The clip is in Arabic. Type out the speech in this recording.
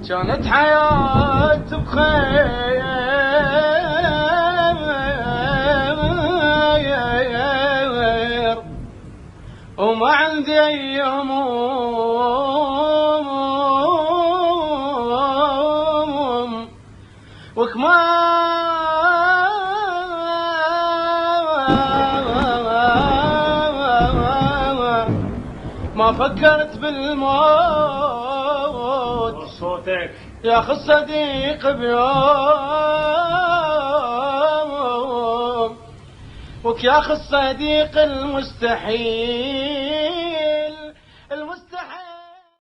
كانت حياتي بخير وما عندي أي هموم ما فكرت بالموت صوتك يا أخي الصديق بيوم وك يا أخي الصديق المستحيل